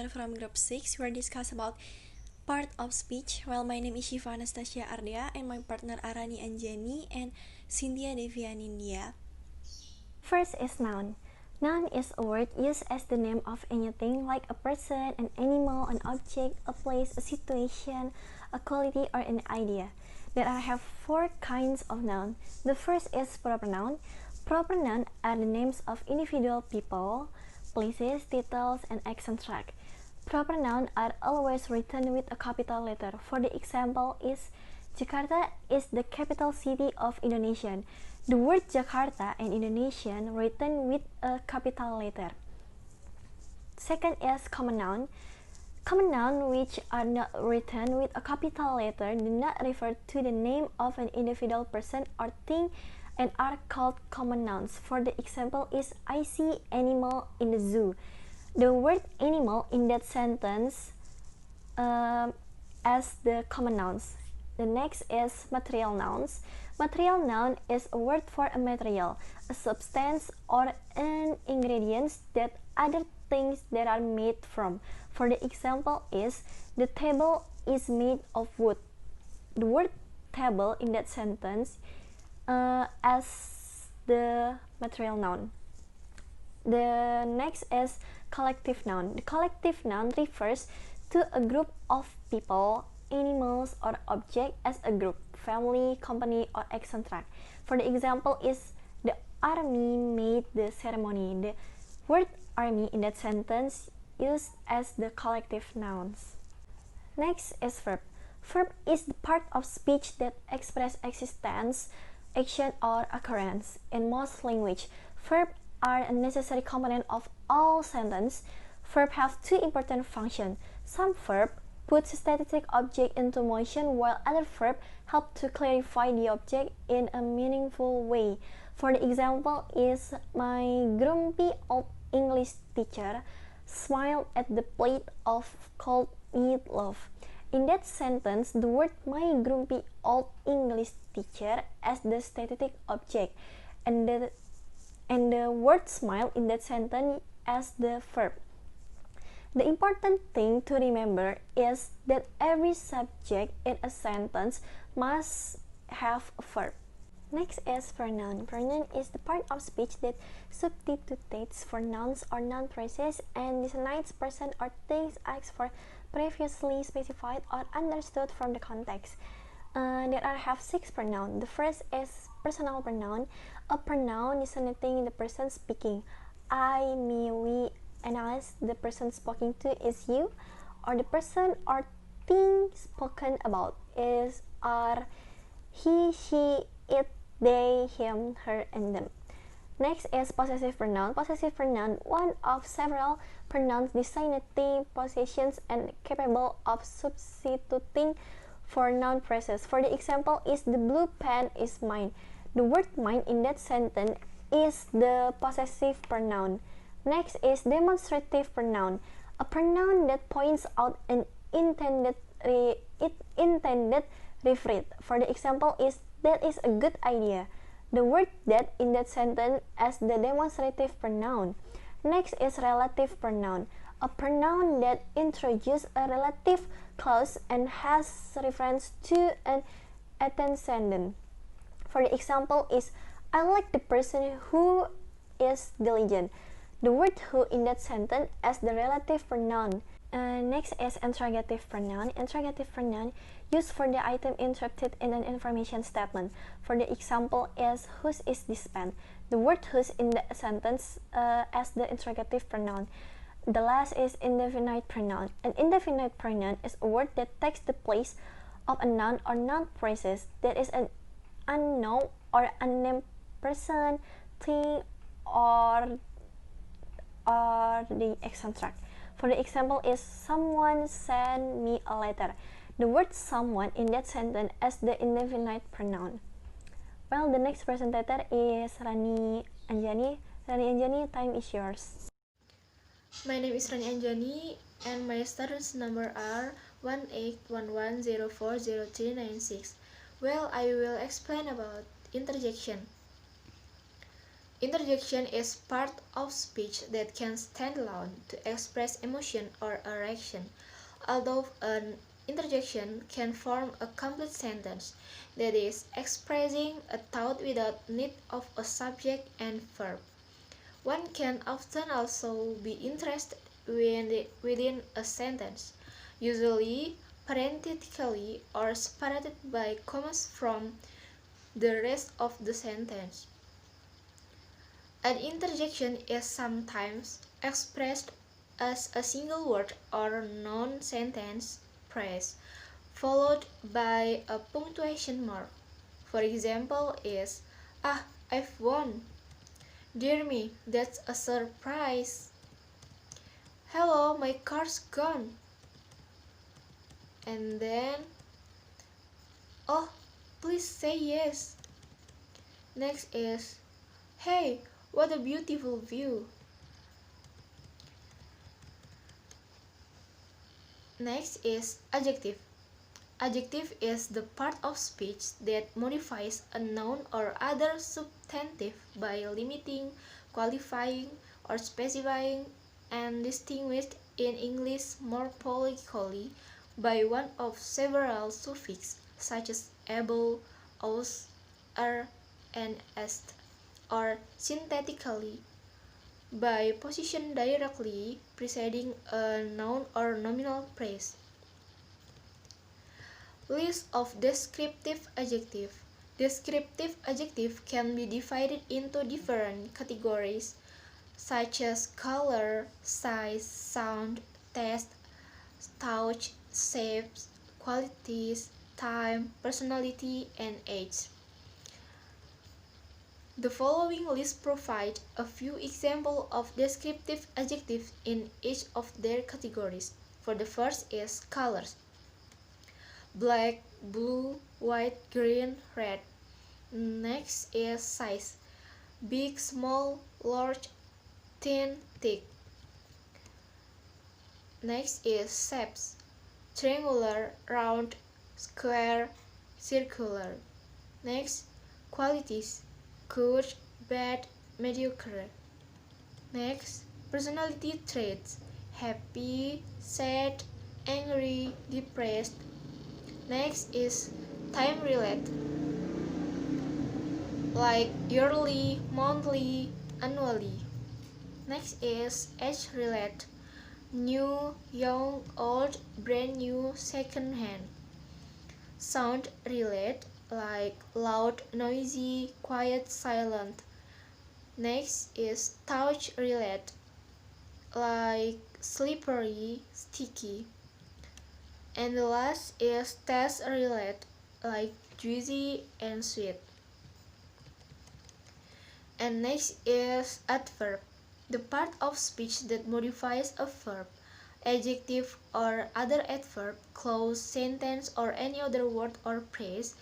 here from group 6. We're discuss about part of speech. Well, my name is Shiva Anastasia Ardea and my partner Arani Anjani and Cynthia Devianindia. First is noun. Noun is a word used as the name of anything like a person, an animal, an object, a place, a situation, a quality, or an idea. There are four kinds of noun. The first is proper noun. Proper noun are the names of individual people, places, titles, and etc. Proper noun are always written with a capital letter. For the example is Jakarta is the capital city of Indonesia. The word Jakarta in Indonesian written with a capital letter. Second is common noun. Common noun which are not written with a capital letter do not refer to the name of an individual person or thing and are called common nouns. For the example is I see animal in the zoo. The word animal in that sentence as the common nouns. The next is material nouns. Material noun is a word for a material, a substance or an ingredient that other things that are made from. For the example is the table is made of wood. The word table in that sentence as the material noun. The next is collective noun. The collective noun refers to a group of people, animals, or objects as a group, family, company, or etc. For the example is the army made the ceremony. The word army in that sentence used as the collective nouns. Next is verb. Verb is the part of speech that express existence, action, or occurrence. In most language, verb are a necessary component of all sentences. Verb have two important functions. Some verb puts a static object into motion, while other verb help to clarify the object in a meaningful way. For the example is my grumpy old English teacher smiled at the plate of cold meatloaf. In that sentence, the word my grumpy old English teacher as the static object, and the word smile in that sentence as the verb. The important thing to remember is that every subject in a sentence must have a verb. Next is pronoun. Pronoun is the part of speech that substitutes for nouns or noun phrases and designates person or things as for previously specified or understood from the context. There are 6 pronouns. The first is personal pronoun. A pronoun designating the person speaking. I, me, we, and us. The person spoken to is you, or the person or thing spoken about is are he, she, it, they, him, her, and them. Next is possessive pronoun. Possessive pronoun, one of several pronouns designating possessions and capable of substituting for noun phrases. For the example is the blue pen is mine. The word mine in that sentence is the possessive pronoun. Next is demonstrative pronoun, a pronoun that points out an intended referent. For the example is that is a good idea. The word that in that sentence as the demonstrative pronoun. Next is relative pronoun, a pronoun that introduces a relative clause and has reference to an antecedent. For the example is I like the person who is diligent. The word who in that sentence as the relative pronoun. Next is interrogative pronoun. Interrogative pronoun used for the item interrupted in an information statement. For the example is whose is this pen? The word whose in the sentence as the interrogative pronoun. The last is indefinite pronoun. An indefinite pronoun is a word that takes the place of a noun or noun phrases that is an unknown or unnamed person, thing, or the etc. For the example is someone sent me a letter. The word someone in that sentence as the indefinite pronoun. Well, the next presenter is Rani Anjani. Rani Anjani, time is yours. My name is Rani Anjani and my students number are 1811040396. Well, I will explain about interjection. Interjection is part of speech that can stand alone to express emotion or a reaction, although an interjection can form a complete sentence, that is, expressing a thought without need of a subject and verb. One can often also be interested within a sentence, usually parenthetically or separated by commas from the rest of the sentence. An interjection is sometimes expressed as a single word or non-sentence phrase, followed by a punctuation mark. For example is, "Ah, I've won. Dear me, that's a surprise. Hello, my car's gone." And then, "Oh, please say yes." Next is, "Hey, what a beautiful view." Next is adjective. Adjective is the part of speech that modifies a noun or other substantive by limiting, qualifying, or specifying, and distinguished in English morphologically by one of several suffixes such as able, os, and est, or synthetically by position directly preceding a noun or nominal phrase. List of descriptive adjectives. Descriptive adjectives can be divided into different categories such as color, size, sound, taste, touch, shapes, qualities, time, personality, and age. The following list provides a few examples of descriptive adjectives in each of their categories. For the first is colors: black, blue, white, green, red. Next is size: big, small, large, thin, thick. Next is shapes: triangular, round, square, circular. Next, qualities: good, bad, mediocre. Next, personality traits: happy, sad, angry, depressed. Next is time related, like yearly, monthly, annually. Next is age related, new, young, old, brand new, second hand. Sound related, like loud, noisy, quiet, silent. Next is touch related, like slippery, sticky. And the last is taste related, like juicy and sweet. And next is adverb, the part of speech that modifies a verb, adjective, or other adverb, clause, sentence, or any other word or phrase,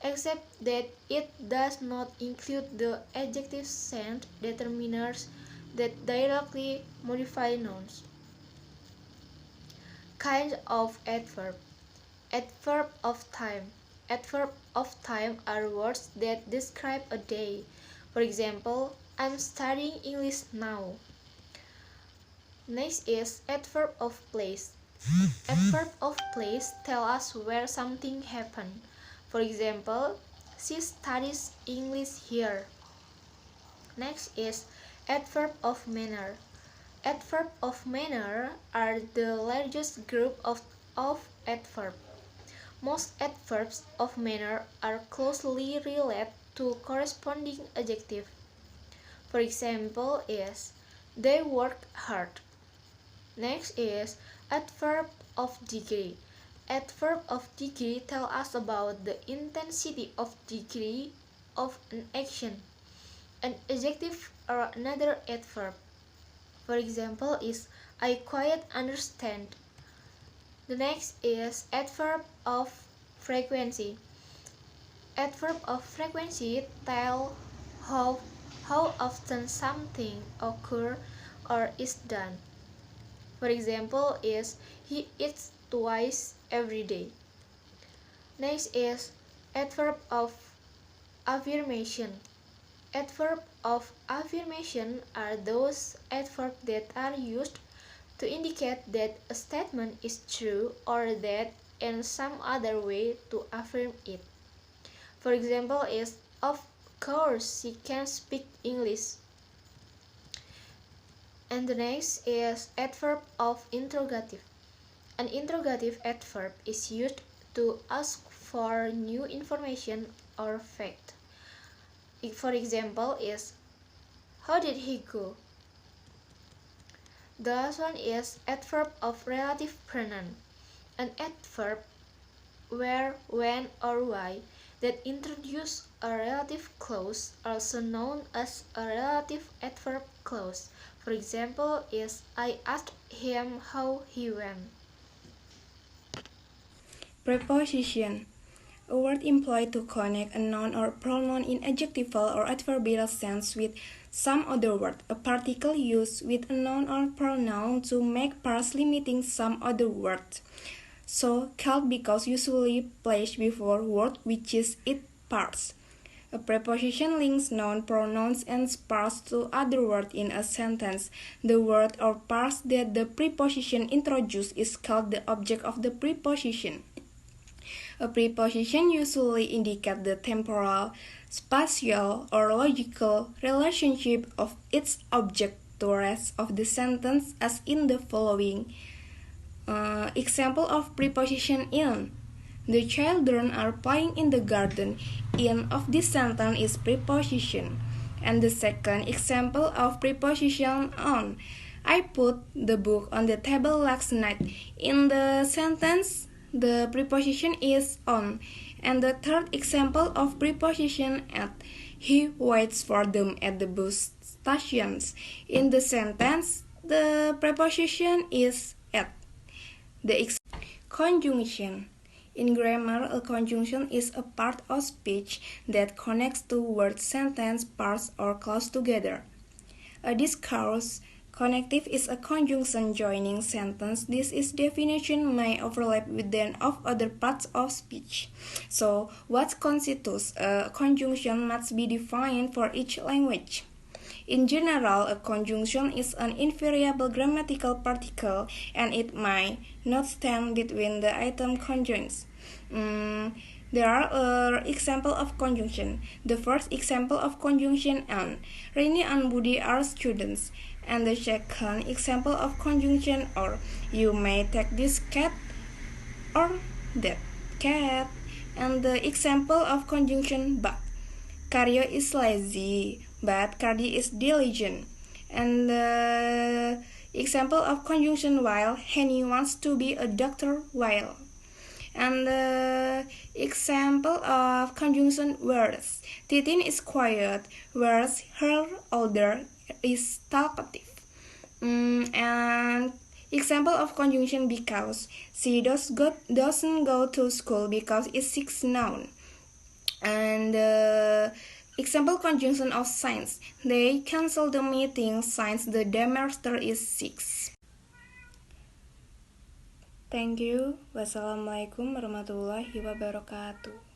except that it does not include the adjective scent determiners that directly modify nouns. Kind of adverb. Adverb of time. Adverb of time are words that describe a day. For example, I'm studying English now. Next is adverb of place. Adverb of place tell us where something happened. For example, she studies English here. Next is adverb of manner. Adverb of manner are the largest group of adverb. Most adverbs of manner are closely related to corresponding adjective. For example is, they work hard. Next is adverb of degree. Adverb of degree tell us about the intensity of degree of an action. An adjective or another adverb. For example is, I quite understand. The next is adverb of frequency. Adverb of frequency tell how often something occurs or is done. For example is, he eats twice every day. Next is adverb of affirmation. Adverbs of affirmation are those adverbs that are used to indicate that a statement is true or that in some other way to affirm it. For example is, of course she can speak English. And the next is adverb of interrogative. An interrogative adverb is used to ask for new information or fact. For example is, how did he go? The last one is adverb of relative pronoun. An adverb where, when, or why that introduce a relative clause, also known as a relative adverb clause. For example is, I asked him how he went. Preposition. A word employed to connect a noun or pronoun in adjectival or adverbial sense with some other word. A particle used with a noun or pronoun to make parts limiting some other word. So, called because usually placed before word which is its parts. A preposition links noun, pronouns, and parts to other words in a sentence. The word or parts that the preposition introduces is called the object of the preposition. A preposition usually indicates the temporal, spatial, or logical relationship of its object to the rest of the sentence as in the following. Example of preposition in. The children are playing in the garden. In of this sentence is preposition. And the second example of preposition on. I put the book on the table last night. In the sentence, the preposition is on. And the third example of preposition at. He waits for them at the bus stations. In the sentence, the preposition is at. Conjunction. In grammar, a conjunction is a part of speech that connects two word sentence parts or clause together. A discourse connective is a conjunction joining sentence. This definition may overlap with that of other parts of speech. So, what constitutes a conjunction must be defined for each language. In general, a conjunction is an invariable grammatical particle and it may not stand between the item conjuncts. There are examples of conjunction. The first example of conjunction on. Rini and Budi are students. And the second example of conjunction or. You may take this cat or that cat. And the example of conjunction but. Karyo is lazy, but Kardi is diligent. And the example of conjunction while. Henny wants to be a doctor while. And the example of conjunction whereas. Titin is quiet, whereas her older is talkative. And example of conjunction because. She doesn't go to school because it's 6 noun. And example conjunction of since. They cancel the meeting since the semester is 6. Thank you. Wassalamualaikum warahmatullahi wabarakatuh.